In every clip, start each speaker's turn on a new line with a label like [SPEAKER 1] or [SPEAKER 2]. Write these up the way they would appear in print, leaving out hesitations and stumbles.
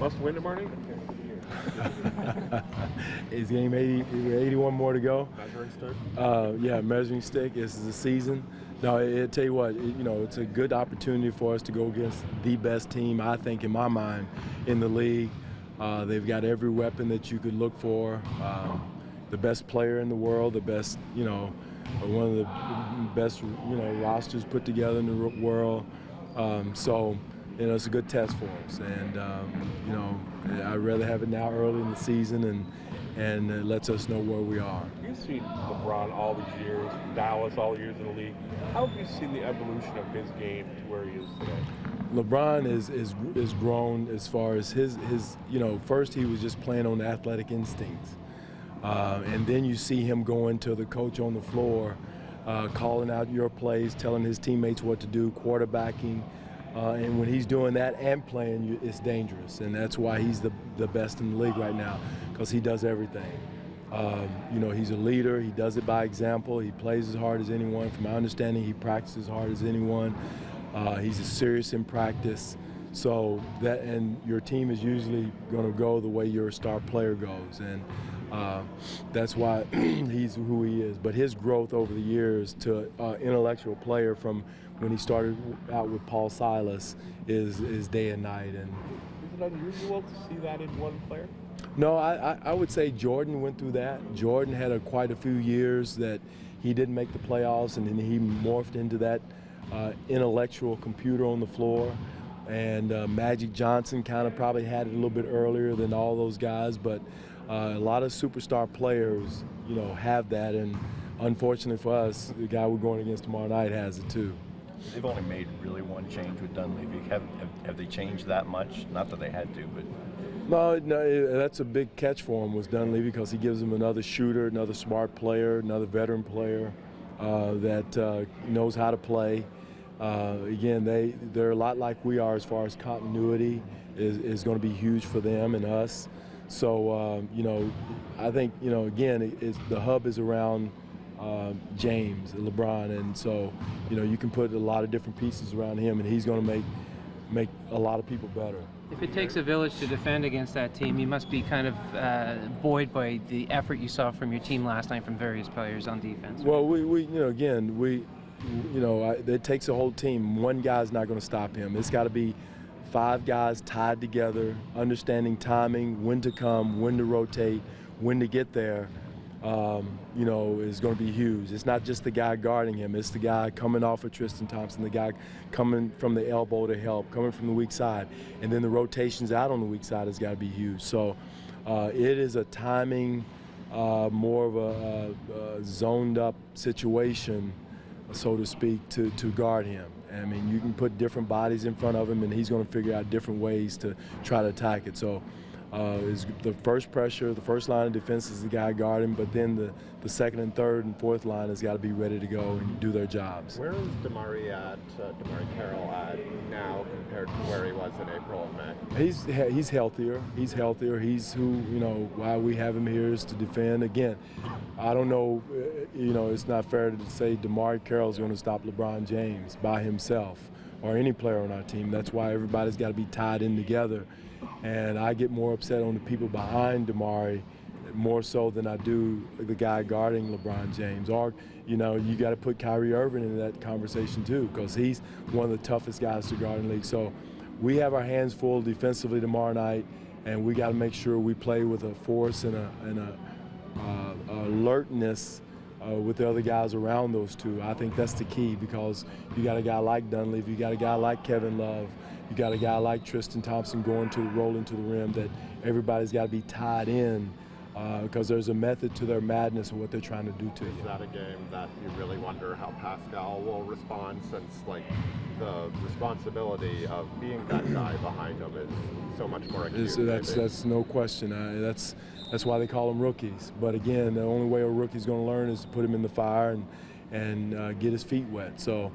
[SPEAKER 1] Must win tomorrow night?
[SPEAKER 2] It's game 81 more to go.
[SPEAKER 1] Measuring stick?
[SPEAKER 2] Yeah, measuring stick. This is the season. No, I'll tell you what, it's a good opportunity for us to go against the best team, I think, in my mind, in the league. They've got every weapon that you could look for. The best player in the world, the best, one of the best, rosters put together in the world. So, it's a good test for us. And, I'd rather have it now early in the season and it lets us know where we are.
[SPEAKER 1] You've seen LeBron all these years, Dallas all the years in the league. How have you seen the evolution of his game to where he is today?
[SPEAKER 2] LeBron is grown as far as his first he was just playing on the athletic instincts. And then you see him going to the coach on the floor, calling out your plays, telling his teammates what to do, quarterbacking. And when he's doing that and playing, it's dangerous. And that's why he's the best in the league right now, because he does everything. He's a leader. He does it by example. He plays as hard as anyone. From my understanding, he practices as hard as anyone. He's serious in practice. So and your team is usually going to go the way your star player goes. And that's why he's who he is. But his growth over the years to intellectual player from when he started out with Paul Silas is day and night. And
[SPEAKER 1] is it unusual to see that in one player?
[SPEAKER 2] No, I would say Jordan went through that. Jordan had quite a few years that he didn't make the playoffs, and then he morphed into that intellectual computer on the floor. And Magic Johnson kind of probably had it a little bit earlier than all those guys, but a lot of superstar players, have that. And unfortunately for us, the guy we're going against tomorrow night has it too.
[SPEAKER 3] They've only made really one change with Dunleavy. Have they changed that much? Not that they had to, but.
[SPEAKER 2] No, that's a big catch for him was Dunleavy, because he gives them another shooter, another smart player, another veteran player that knows how to play. Again, they're a lot like we are as far as continuity is going to be huge for them and us. So, I think, again, the hub is around James, LeBron, and so, you can put a lot of different pieces around him, and he's going to make a lot of people better.
[SPEAKER 4] If it takes a village to defend against that team, you must be kind of buoyed by the effort you saw from your team last night from various players on defense.
[SPEAKER 2] Well, it takes a whole team. One guy's not going to stop him. It's got to be 5 guys tied together, understanding timing, when to come, when to rotate, when to get there. Is going to be huge. It's not just the guy guarding him. It's the guy coming off of Tristan Thompson, the guy coming from the elbow to help, coming from the weak side. And then the rotations out on the weak side has got to be huge. So it is a timing, more of a zoned up situation, so to speak, to guard him. I mean, you can put different bodies in front of him, and he's going to figure out different ways to try to attack it. So is the first pressure, the first line of defense is the guy guarding, but then the second and third and fourth line has got to be ready to go and do their jobs.
[SPEAKER 1] Where is Damari Carroll at now compared to where he was in April and May?
[SPEAKER 2] He's healthier. He's healthier. He's who, why we have him here is to defend. Again, I don't know, it's not fair to say Damari Carroll's going to stop LeBron James by himself or any player on our team. That's why everybody's got to be tied in together. And I get more upset on the people behind Damari more so than I do the guy guarding LeBron James. Or, you got to put Kyrie Irving into that conversation too, because he's one of the toughest guys to guard in the league. So we have our hands full defensively tomorrow night, and we got to make sure we play with a force and a alertness with the other guys around those two. I think that's the key, because you got a guy like Dunleavy, you got a guy like Kevin Love, you got a guy like Tristan Thompson rolling to the rim, that everybody's got to be tied in, because there's a method to their madness and what they're trying to do to you.
[SPEAKER 1] Is that a game that you really wonder how Pascal will respond, since the responsibility of being that guy behind him is so much more acute?
[SPEAKER 2] That's no question. That's why they call them rookies. But again, the only way a rookie's going to learn is to put him in the fire and get his feet wet. So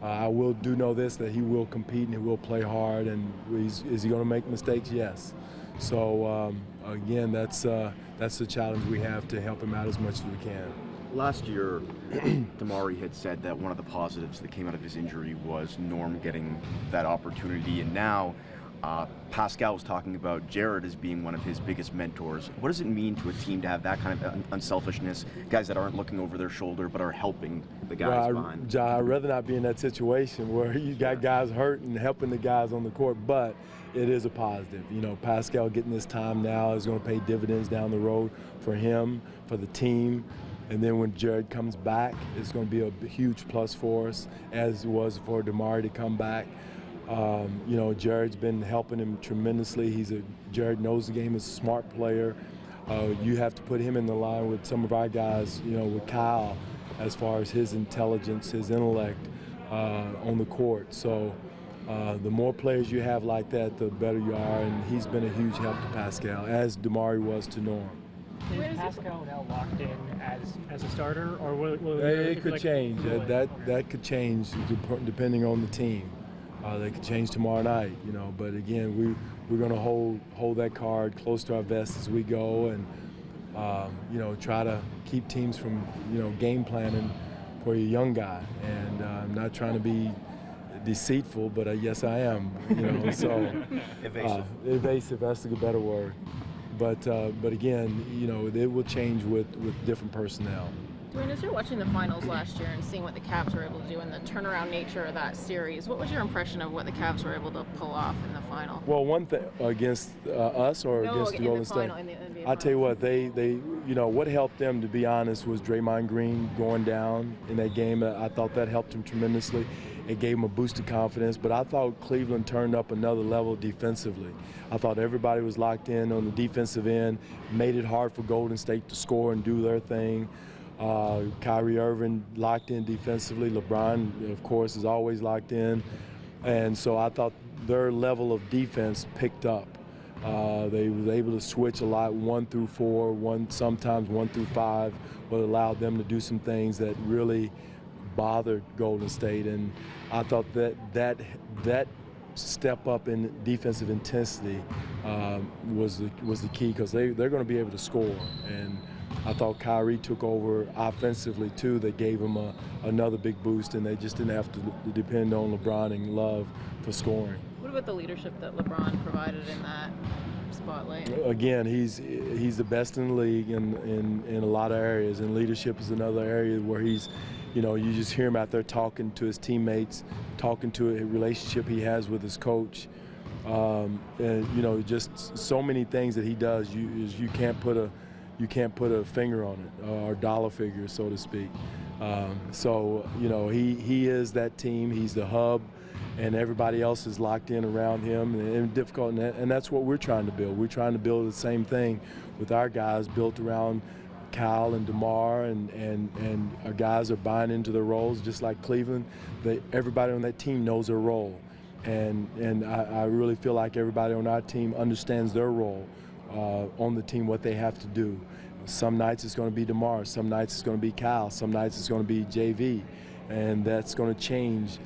[SPEAKER 2] I do know this, that he will compete and he will play hard. And is he going to make mistakes? Yes. So again, that's the challenge we have, to help him out as much as we can.
[SPEAKER 5] Last year, Damari had said that one of the positives that came out of his injury was Norm getting that opportunity, and now Pascal was talking about Jared as being one of his biggest mentors. What does it mean to a team to have that kind of unselfishness, guys that aren't looking over their shoulder but are helping the guys behind?
[SPEAKER 2] I'd rather not be in that situation where you got guys hurt and helping the guys on the court, but it is a positive. You know, Pascal getting this time now is going to pay dividends down the road for him, for the team. And then when Jared comes back, it's going to be a huge plus for us, as it was for Damari to come back. You know, Jared's been helping him tremendously. Jared knows the game, is a smart player. You have to put him in the line with some of our guys, you know, with Kyle, as far as his intelligence, his intellect on the court. So the more players you have like that, the better you are, and he's been a huge help to Pascal, as Damari was to Norm.
[SPEAKER 6] Is Pascal now locked in as a starter, or will
[SPEAKER 2] it could change. That could change depending on the team. They could change tomorrow night, you know. But again, we're going to hold that card close to our vest as we go, and you know, try to keep teams from, you know, game planning for your young guy. And I'm not trying to be deceitful, but yes, I am. You know, so evasive. That's a better word. But again, you know, it will change with different personnel.
[SPEAKER 7] Dwane, as you're watching the finals last year and seeing what the Cavs were able to do and the turnaround nature of that series, what was your impression of what the Cavs were able to pull off in the final?
[SPEAKER 2] Well, one thing against us or against the Golden State? I tell you what, they you know, what helped them, to be honest, was Draymond Green going down in that game. I thought that helped him tremendously. It gave him a boost of confidence, but I thought Cleveland turned up another level defensively. I thought everybody was locked in on the defensive end, made it hard for Golden State to score and do their thing. Kyrie Irving locked in defensively. LeBron, of course, is always locked in. And so I thought their level of defense picked up. They were able to switch a lot, 1 through 4, sometimes 1 through 5, but allowed them to do some things that really bothered Golden State. And I thought that step up in defensive intensity was the key, because they're going to be able to score. And I thought Kyrie took over offensively too. That gave him another big boost, and they just didn't have to depend on LeBron and Love for scoring.
[SPEAKER 7] What about the leadership that LeBron provided in that spotlight?
[SPEAKER 2] Again, he's the best in the league in a lot of areas, and leadership is another area where he's, you know, you just hear him out there talking to his teammates, talking to a relationship he has with his coach. And you know, just so many things that he does, you can't put a finger on it, or dollar figure, so to speak. So, you know, he is that team. He's the hub, and everybody else is locked in around him, and difficult. And that's what we're trying to build. We're trying to build the same thing with our guys, built around Kyle and DeMar, and our guys are buying into their roles, just like Cleveland. Everybody on that team knows their role, and I really feel like everybody on our team understands their role on the team, what they have to do. Some nights it's going to be DeMar, some nights it's going to be Kyle, some nights it's going to be JV, and that's going to change,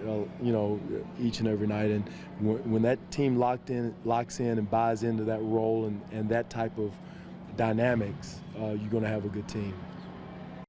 [SPEAKER 2] you know, each and every night. And when that team locks in and buys into that role and that type of dynamics, you're going to have a good team.